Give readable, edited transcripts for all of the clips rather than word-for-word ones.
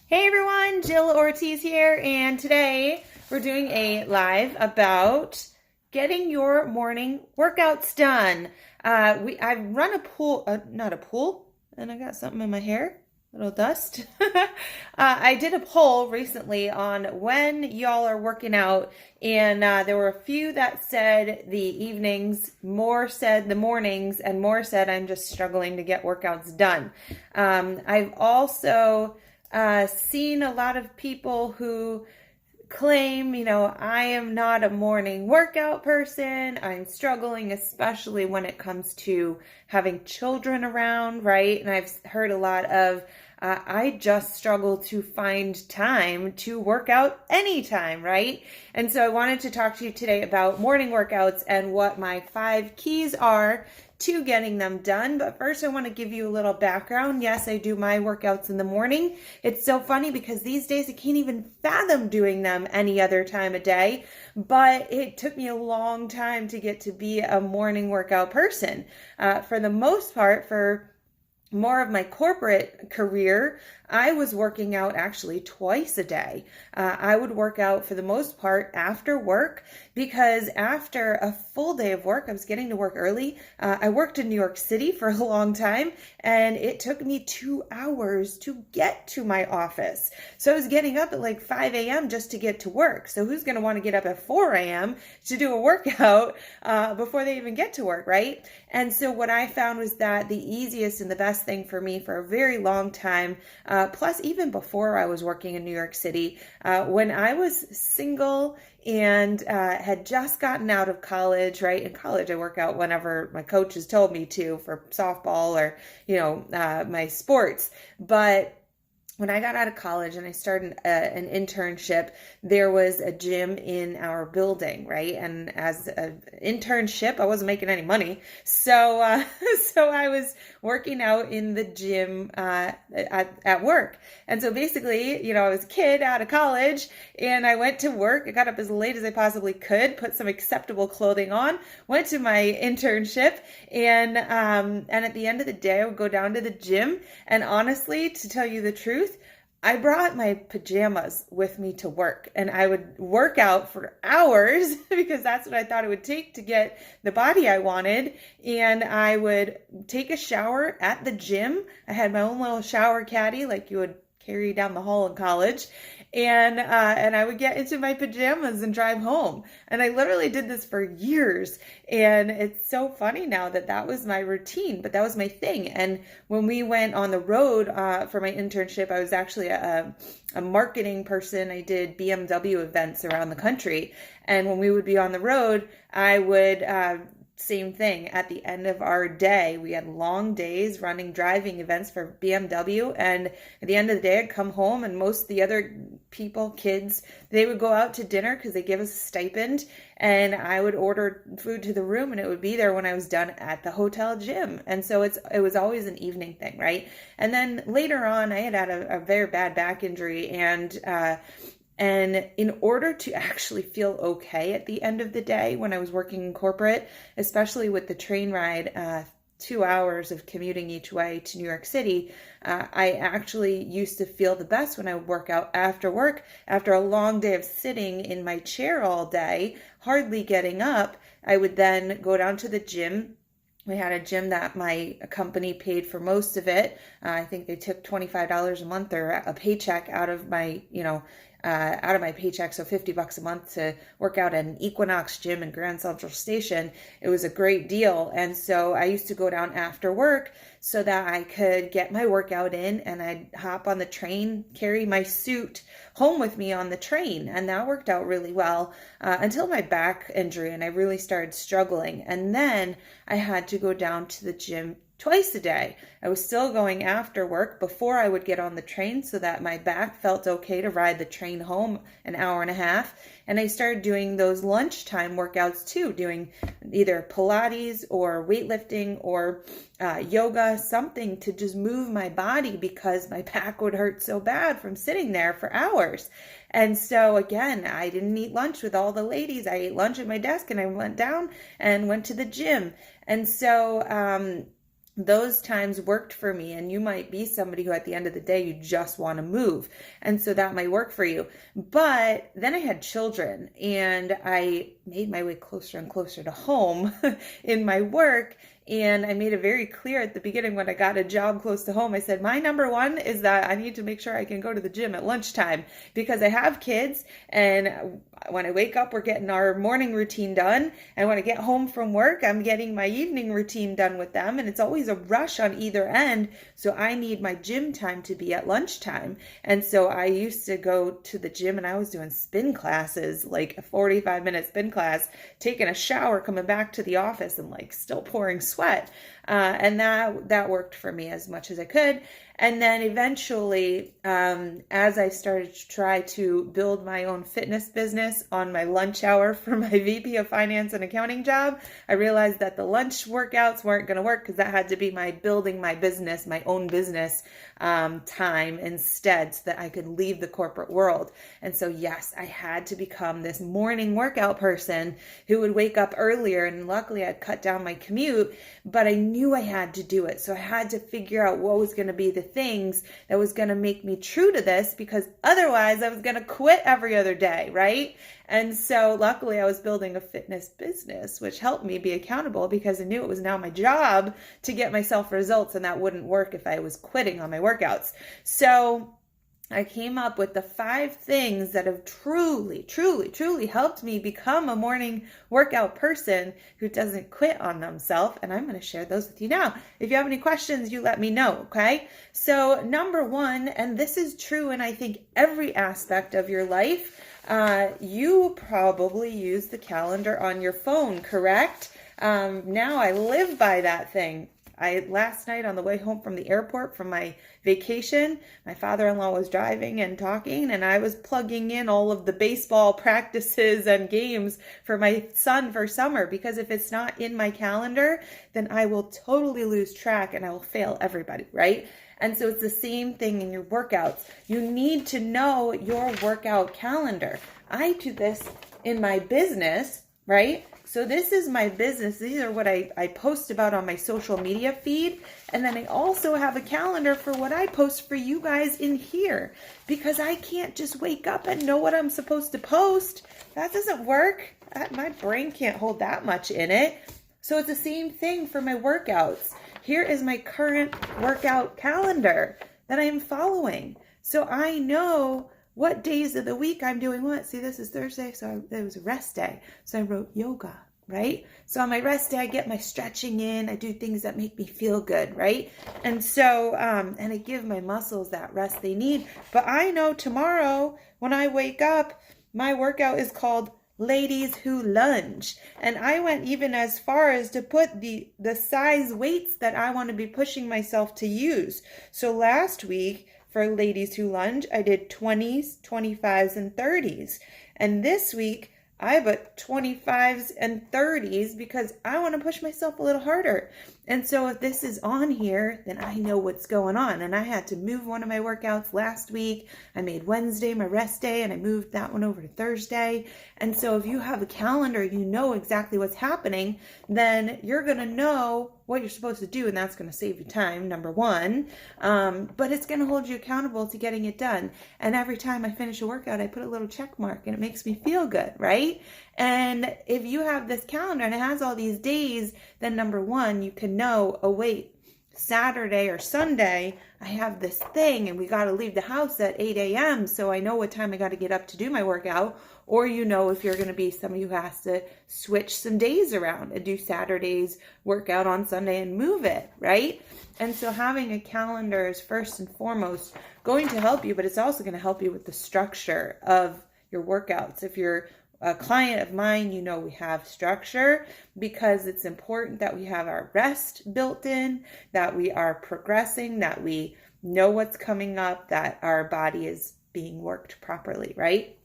Hey everyone, Jill Ortiz here, and today we're doing a live about getting your morning workouts done. I run a pool, not a pool, and I got something in my hair, little dust. I did a poll recently on when y'all are working out, and there were a few that said the evenings, more said the mornings, and more said I'm just struggling to get workouts done. I've also seen a lot of people who claim, I am not a morning workout person. I'm struggling, especially when it comes to having children around, right? And I've heard a lot of, I just struggle to find time to work out anytime, right? And so I wanted to talk to you today about morning workouts and what my 5 keys are to getting them done. But first, I want to give you a little background. Yes, I do my workouts in the morning. It's so funny because these days I can't even fathom doing them any other time of day. But it took me a long time to get to be a morning workout person. For the most part, for more of my corporate career, I was working out actually twice a day. I would work out for the most part after work because after a full day of work, I was getting to work early. I worked in New York City for a long time, and it took me 2 hours to get to my office. So I was getting up at like 5 a.m. just to get to work. So who's going to want to get up at 4 a.m. to do a workout before they even get to work, right? And so what I found was that the easiest and the best thing for me for a very long time, plus even before I was working in New York City, when I was single and had just gotten out of college, right? In college, I work out whenever my coaches told me to for softball or, my sports. But when I got out of college and I started an internship, there was a gym in our building, right? And as an internship, I wasn't making any money. So I was working out in the gym at work. And so basically, I was a kid out of college and I went to work. I got up as late as I possibly could, put some acceptable clothing on, went to my internship, and at the end of the day, I would go down to the gym. And honestly, to tell you the truth, I brought my pajamas with me to work and I would work out for hours because that's what I thought it would take to get the body I wanted. And I would take a shower at the gym. I had my own little shower caddy like you would carry down the hall in college. And I would get into my pajamas and drive home. And I literally did this for years. And it's so funny now that that was my routine, but that was my thing. And when we went on the road for my internship, I was actually a marketing person. I did BMW events around the country. And when we would be on the road, I would same thing. At the end of our day, we had long days running driving events for BMW. And at the end of the day, I'd come home and most of the other people, kids, they would go out to dinner because they give us a stipend. And I would order food to the room and it would be there when I was done at the hotel gym. And so it was always an evening thing, right? And then later on, I had a very bad back injury and in order to actually feel okay at the end of the day when I was working in corporate, especially with the train ride, 2 hours of commuting each way to New York City, I actually used to feel the best when I would work out after work. After a long day of sitting in my chair all day, hardly getting up, I would then go down to the gym. We had a gym that my company paid for most of it. I think they took $25 a month or a paycheck out of my, paycheck, so $50 a month to work out at an Equinox gym in Grand Central Station. It was a great deal. And so I used to go down after work so that I could get my workout in and I'd hop on the train, carry my suit home with me on the train. And that worked out really well until my back injury and I really started struggling. And then I had to go down to the gym twice a day. I was still going after work before I would get on the train so that my back felt okay to ride the train home an hour and a half. And I started doing those lunchtime workouts too, doing either Pilates or weightlifting or yoga, something to just move my body because my back would hurt so bad from sitting there for hours. And so again, I didn't eat lunch with all the ladies. I ate lunch at my desk and I went down and went to the gym. And so those times worked for me. And you might be somebody who at the end of the day, you just want to move. And so that might work for you. But then I had children and I made my way closer and closer to home in my work. And I made it very clear at the beginning when I got a job close to home, I said, my number one is that I need to make sure I can go to the gym at lunchtime because I have kids. And when I wake up, we're getting our morning routine done. And when I get home from work, I'm getting my evening routine done with them. And it's always a rush on either end. So I need my gym time to be at lunchtime. And so I used to go to the gym and I was doing spin classes, like a 45-minute spin class, taking a shower, coming back to the office and like still pouring sweat. And that worked for me as much as I could. And then eventually, as I started to try to build my own fitness business on my lunch hour for my VP of Finance and Accounting job, I realized that the lunch workouts weren't going to work because that had to be my building my business, my own business time instead so that I could leave the corporate world. And so, yes, I had to become this morning workout person who would wake up earlier. And luckily, I'd cut down my commute, but I knew I had to do it. So I had to figure out what was going to be the things that was going to make me true to this, because otherwise I was going to quit every other day, right? And so luckily I was building a fitness business, which helped me be accountable because I knew it was now my job to get myself results, and that wouldn't work if I was quitting on my workouts. So I came up with the 5 things that have truly, truly, truly helped me become a morning workout person who doesn't quit on themselves. And I'm going to share those with you now. If you have any questions, you let me know, okay? So number 1, and this is true in I think every aspect of your life, you probably use the calendar on your phone, correct? Now I live by that thing. Last night on the way home from the airport from my vacation, my father-in-law was driving and talking, and I was plugging in all of the baseball practices and games for my son for summer, because if it's not in my calendar, then I will totally lose track and I will fail everybody, right? And so it's the same thing in your workouts. You need to know your workout calendar. I do this in my business, right? So this is my business. These are what I post about on my social media feed. And then I also have a calendar for what I post for you guys in here, because I can't just wake up and know what I'm supposed to post. That doesn't work. My brain can't hold that much in it. So it's the same thing for my workouts. Here is my current workout calendar that I am following. So I know what days of the week I'm doing what. See, this is Thursday, so it was a rest day. So I wrote yoga, right? So on my rest day, I get my stretching in. I do things that make me feel good, right? And so, and I give my muscles that rest they need. But I know tomorrow when I wake up, my workout is called Ladies Who Lunge. And I went even as far as to put the size weights that I want to be pushing myself to use. So last week, for Ladies Who Lunge, I did 20s, 25s, and 30s. And this week, I put 25s and 30s because I want to push myself a little harder. And so if this is on here, then I know what's going on. And I had to move one of my workouts last week. I made Wednesday my rest day, and I moved that one over to Thursday. And so if you have a calendar, you know exactly what's happening, then you're going to know what you're supposed to do, and that's going to save you time, number 1. But it's going to hold you accountable to getting it done. And every time I finish a workout, I put a little check mark, and it makes me feel good, right? And if you have this calendar and it has all these days, then number 1, you can know, oh wait, Saturday or Sunday, I have this thing and we got to leave the house at 8 a.m. So I know what time I got to get up to do my workout. Or, you know, if you're going to be somebody who has to switch some days around and do Saturday's workout on Sunday and move it, right? And so having a calendar is first and foremost going to help you, but it's also going to help you with the structure of your workouts. If you're a client of mine, you know we have structure because it's important that we have our rest built in, that we are progressing, that we know what's coming up, that our body is being worked properly, right?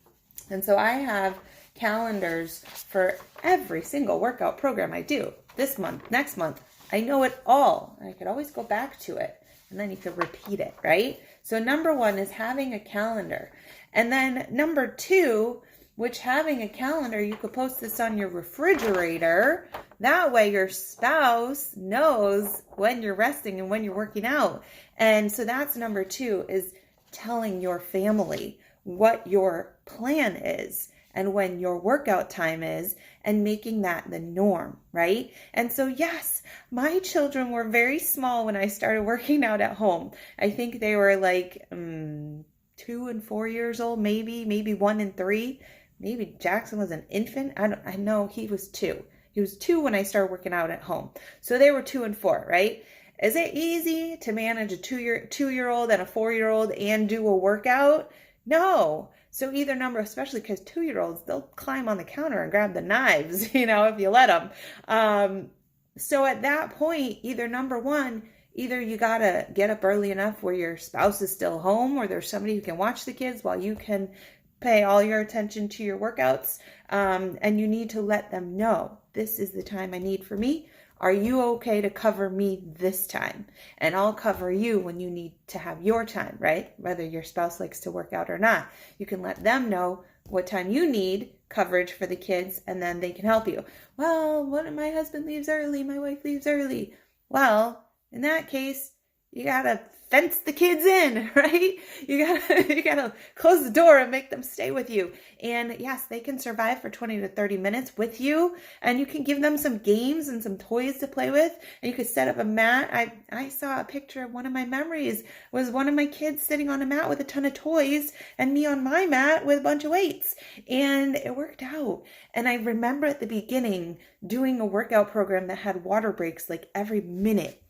And so I have calendars for every single workout program I do. This month, next month, I know it all. I could always go back to it and then you could repeat it, right? So number 1 is having a calendar. And then number 2, which having a calendar, you could post this on your refrigerator. That way your spouse knows when you're resting and when you're working out. And so that's number 2, is telling your family what your plan is and when your workout time is, and making that the norm, right? And so yes, my children were very small when I started working out at home. I think they were like 2 and 4 years old, maybe 1 and 3. Maybe Jackson was an infant. I know he was 2. He was 2 when I started working out at home. So they were 2 and 4, right? Is it easy to manage a 2-year-old and a 4-year-old and do a workout? No. So either number, especially because 2-year-olds, they'll climb on the counter and grab the knives, if you let them. So at that point, either number 1, either you got to get up early enough where your spouse is still home, or there's somebody who can watch the kids while you can pay all your attention to your workouts. And you need to let them know, this is the time I need for me. Are you okay to cover me this time? And I'll cover you when you need to have your time, right? Whether your spouse likes to work out or not. You can let them know what time you need coverage for the kids, and then they can help you. Well, what if my husband leaves early? My wife leaves early. Well, in that case, you gotta fence the kids in, right? You gotta close the door and make them stay with you. And yes, they can survive for 20 to 30 minutes with you, and you can give them some games and some toys to play with, and you could set up a mat. I saw a picture of one of my memories was one of my kids sitting on a mat with a ton of toys and me on my mat with a bunch of weights, and it worked out. And I remember at the beginning doing a workout program that had water breaks like every minute.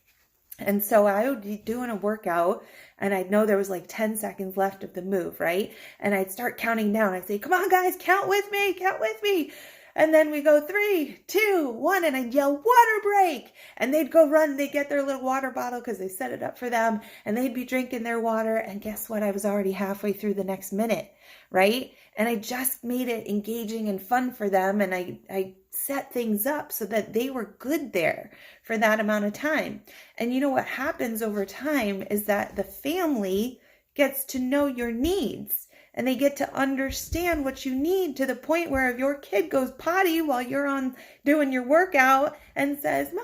And so I would be doing a workout and I'd know there was like 10 seconds left of the move, right? And I'd start counting down. I'd say, come on guys, count with me. And then we go 3, 2, 1, and I'd yell, water break. And they'd go run, they'd get their little water bottle because they set it up for them, and they'd be drinking their water. And guess what? I was already halfway through the next minute, right? And I just made it engaging and fun for them. And I set things up so that they were good there for that amount of time. And you know what happens over time is that the family gets to know your needs. And they get to understand what you need, to the point where if your kid goes potty while you're on doing your workout and says, Mommy,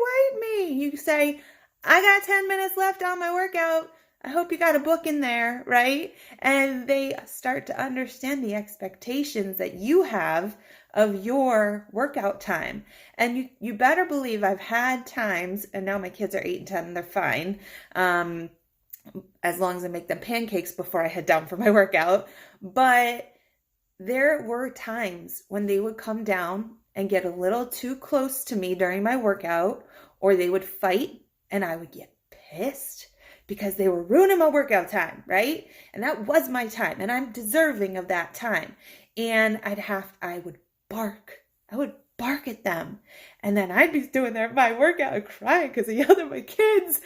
wipe me, you say, I got 10 minutes left on my workout. I hope you got a book in there, right? And they start to understand the expectations that you have of your workout time. And you better believe I've had times, and now my kids are 8 and 10 and they're fine, as long as I make them pancakes before I head down for my workout. But there were times when they would come down and get a little too close to me during my workout, or they would fight and I would get pissed because they were ruining my workout time, right? And that was my time, and I'm deserving of that time. And I would bark. I would bark at them. And then I'd be doing my workout and crying because I yelled at my kids.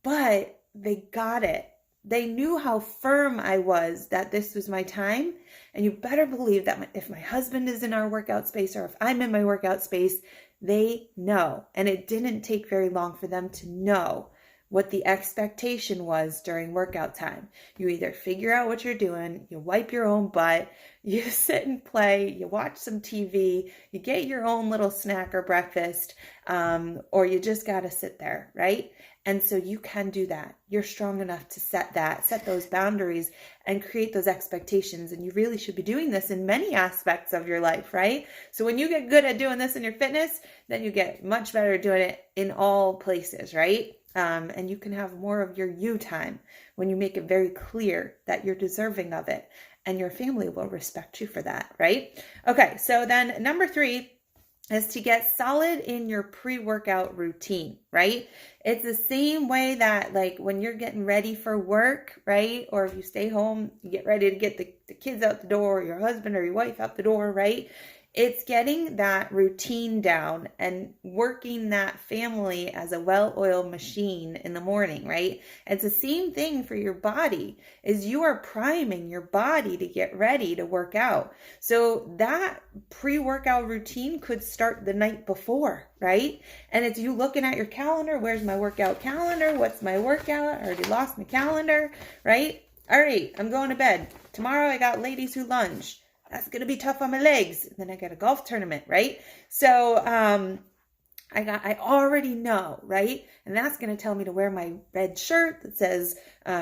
But they got it. They knew how firm I was that this was my time. And you better believe that if my husband is in our workout space, or if I'm in my workout space, they know. And it didn't take very long for them to know what the expectation was during workout time. You either figure out what you're doing, you wipe your own butt, you sit and play, you watch some TV, you get your own little snack or breakfast, or you just got to sit there, right? And so you can do that. You're strong enough to set those boundaries and create those expectations. And you really should be doing this in many aspects of your life, right? So when you get good at doing this in your fitness, then you get much better at doing it in all places, right? And you can have more of your you time when you make it very clear that you're deserving of it, and your family will respect you for that, right? Okay, so then number 3 is to get solid in your pre-workout routine, right? It's the same way that like when you're getting ready for work, right? Or if you stay home, you get ready to get the kids out the door, or your husband or your wife out the door, right? It's getting that routine down and working that family as a well-oiled machine in the morning, right? It's the same thing for your body, is you are priming your body to get ready to work out. So that pre-workout routine could start the night before, right? And it's you looking at your calendar. Where's my workout calendar? What's my workout? I already lost my calendar, right? All right, I'm going to bed. Tomorrow I got Ladies Who Lunge. That's going to be tough on my legs. And then I got a golf tournament, right? So, I already know, right? And that's going to tell me to wear my red shirt that says,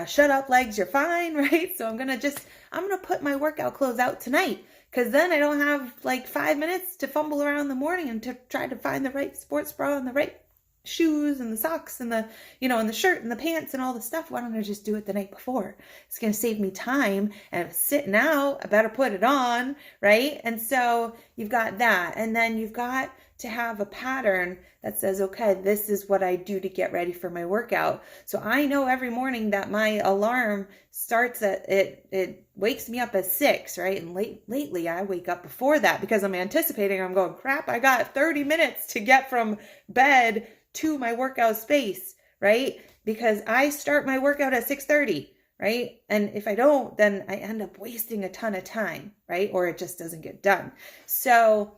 shut up legs, you're fine, right? So I'm going to put my workout clothes out tonight, because then I don't have like 5 minutes to fumble around in the morning and to try to find the right sports bra and the right shoes and the socks and the, and the shirt and the pants and all the stuff. Why don't I just do it the night before? It's going to save me time. And if it's sitting out, I better put it on, right? And so you've got that. And then you've got to have a pattern that says, okay, this is what I do to get ready for my workout. So I know every morning that my alarm starts at, it wakes me up at 6, right? And lately I wake up before that because I'm anticipating, I'm going, crap, I got 30 minutes to get from bed to my workout space, right? Because I start my workout at 6:30, right? And if I don't, then I end up wasting a ton of time, right? Or it just doesn't get done. So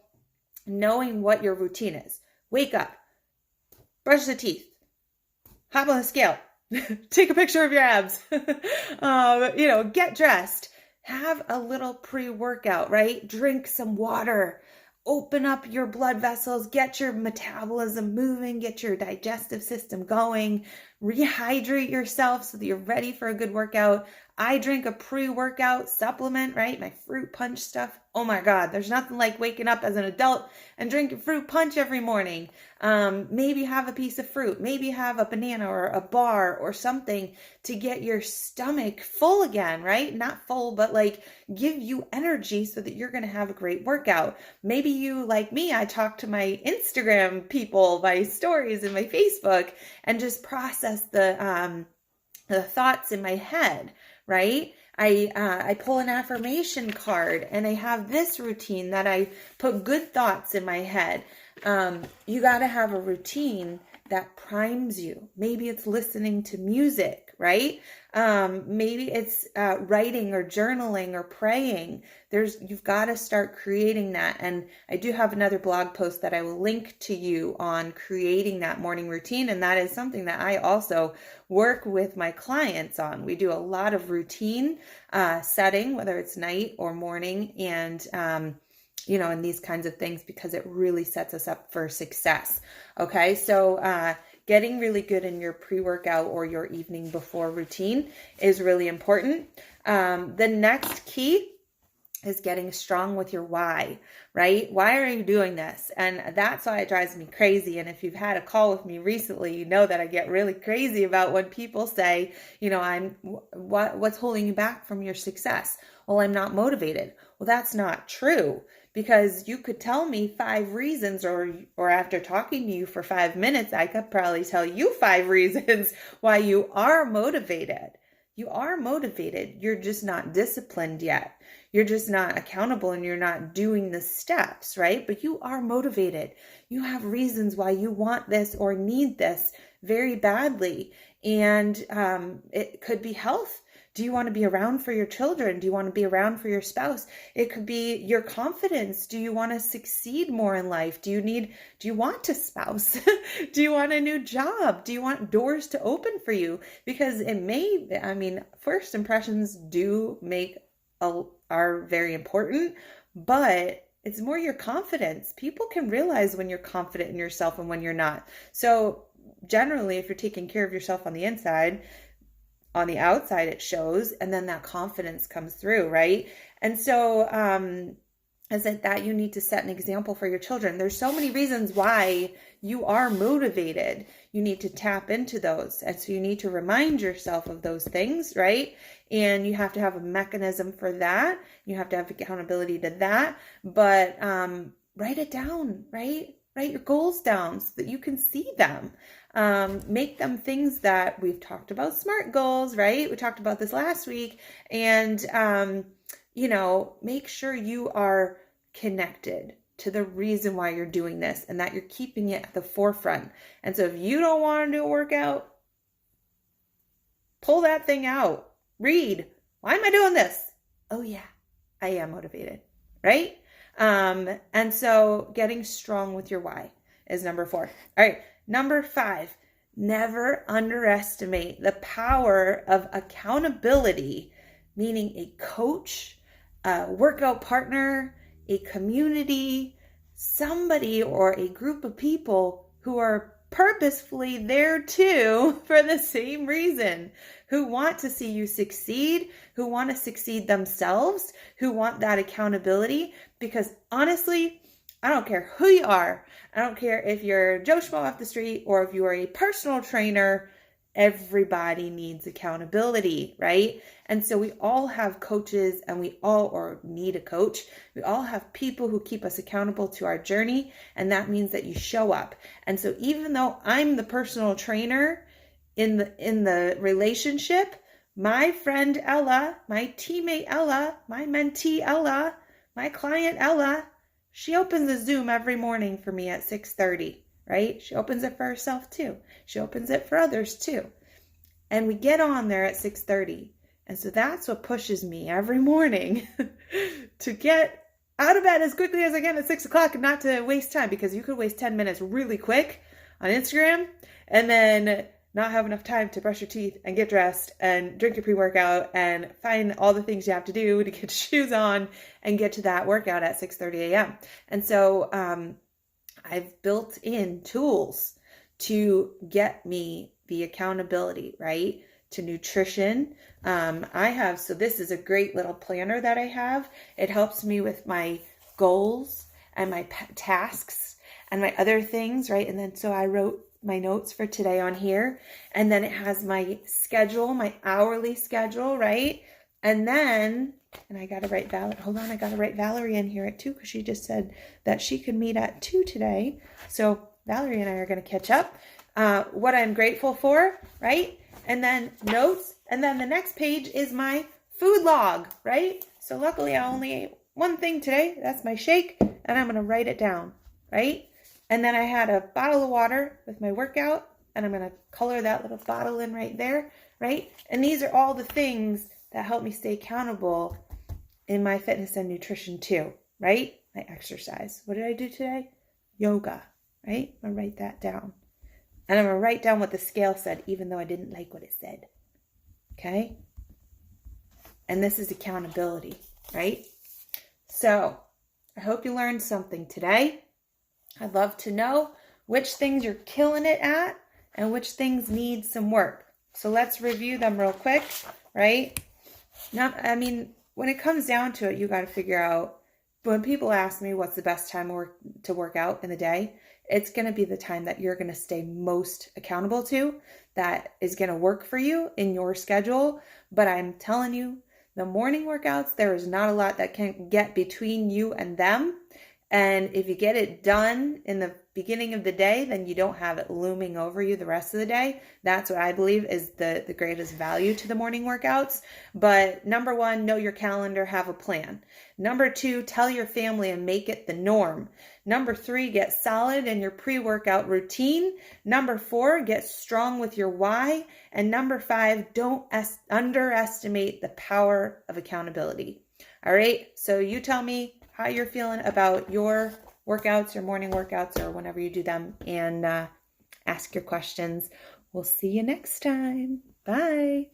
knowing what your routine is. Wake up, brush the teeth, hop on the scale, take a picture of your abs, get dressed, have a little pre-workout, right? Drink some water, open up your blood vessels, get your metabolism moving, get your digestive system going, rehydrate yourself so that you're ready for a good workout. I drink a pre-workout supplement, right? My fruit punch stuff. Oh my God, there's nothing like waking up as an adult and drinking fruit punch every morning. Maybe have a piece of fruit, maybe have a banana or a bar or something to get your stomach full again, right? Not full, but like give you energy so that you're going to have a great workout. Maybe you, like me, I talk to my Instagram people, my stories and my Facebook, and just process the thoughts in my head, right? I pull an affirmation card and I have this routine that I put good thoughts in my head. You got to have a routine that primes you. Maybe it's listening to music, right? Maybe it's writing or journaling or praying. You've got to start creating that. And I do have another blog post that I will link to you on creating that morning routine. And that is something that I also work with my clients on. We do a lot of routine setting, whether it's night or morning, and and these kinds of things, because it really sets us up for success. Okay, so getting really good in your pre-workout or your evening before routine is really important. The next key is getting strong with your why, right? Why are you doing this? And that's why it drives me crazy. And if you've had a call with me recently, you know that I get really crazy about when people say, what's holding you back from your success? Well, I'm not motivated. Well, that's not true, because you could tell me 5 reasons, or after talking to you for 5 minutes, I could probably tell you 5 reasons why you are motivated. You are motivated. You're just not disciplined yet. You're just not accountable and you're not doing the steps, right? But you are motivated. You have reasons why you want this or need this very badly. And it could be health. Do you want to be around for your children? Do you want to be around for your spouse? It could be your confidence. Do you want to succeed more in life? Do you want a spouse? Do you want a new job? Do you want doors to open for you? Because first impressions are very important, but it's more your confidence. People can realize when you're confident in yourself and when you're not. So generally, if you're taking care of yourself on the inside, on the outside it shows, and then that confidence comes through, right? And so is it that you need to set an example for your children? There's so many reasons why you are motivated. You need to tap into those. And so you need to remind yourself of those things, right? And you have to have a mechanism for that. You have to have accountability to that. But write it down, right? Write your goals down so that you can see them. Make them things that we've talked about, SMART goals, right? We talked about this last week. And, make sure you are connected to the reason why you're doing this and that you're keeping it at the forefront. And so if you don't want to do a workout, pull that thing out. Read. Why am I doing this? Oh yeah, I am motivated, right? And so getting strong with your why is number 4. All right. Number 5, never underestimate the power of accountability, meaning a coach, a workout partner, a community, somebody or a group of people who are purposefully there too for the same reason, who want to see you succeed, who want to succeed themselves, who want that accountability. Because honestly, I don't care who you are. I don't care if you're Joe Schmo off the street or if you are a personal trainer. Everybody needs accountability, right? And so we all have coaches and we all or need a coach. We all have people who keep us accountable to our journey. And that means that you show up. And so even though I'm the personal trainer in the relationship, my friend Ella, my teammate Ella, my mentee Ella, my client Ella, she opens a Zoom every morning for me at 6:30. Right? She opens it for herself too. She opens it for others too. And we get on there at 6:30. And so that's what pushes me every morning to get out of bed as quickly as I can at 6 o'clock and not to waste time, because you could waste 10 minutes really quick on Instagram and then not have enough time to brush your teeth and get dressed and drink your pre-workout and find all the things you have to do to get shoes on and get to that workout at 6:30 a.m. And so, I've built in tools to get me the accountability, right? To nutrition. So this is a great little planner that I have. It helps me with my goals and my tasks and my other things, right? And then so I wrote my notes for today on here. And then it has my schedule, my hourly schedule, right? And then, and I got to write I got to write Valerie in here at 2 because she just said that she could meet at 2 today. So Valerie and I are going to catch up. What I'm grateful for, right? And then notes. And then the next page is my food log, right? So luckily I only ate one thing today. That's my shake. And I'm going to write it down, right? And then I had a bottle of water with my workout. And I'm going to color that little bottle in right there, right? And these are all the things that help me stay accountable in my fitness and nutrition too, right? My exercise. What did I do today? Yoga, right? I'm going to write that down. And I'm going to write down what the scale said, even though I didn't like what it said. Okay? And this is accountability, right? So I hope you learned something today. I'd love to know which things you're killing it at and which things need some work. So let's review them real quick, right? When it comes down to it, you got to figure out, when people ask me what's the best time to work out in the day, it's going to be the time that you're going to stay most accountable to, that is going to work for you in your schedule. But I'm telling you, the morning workouts, there is not a lot that can get between you and them. And if you get it done in the beginning of the day, then you don't have it looming over you the rest of the day. That's what I believe is the greatest value to the morning workouts. But number 1, know your calendar, have a plan. Number 2, tell your family and make it the norm. Number 3, get solid in your pre-workout routine. Number 4, get strong with your why. And number 5, don't underestimate the power of accountability. All right, so you tell me how you're feeling about your workouts, your morning workouts, or whenever you do them, and ask your questions. We'll see you next time. Bye.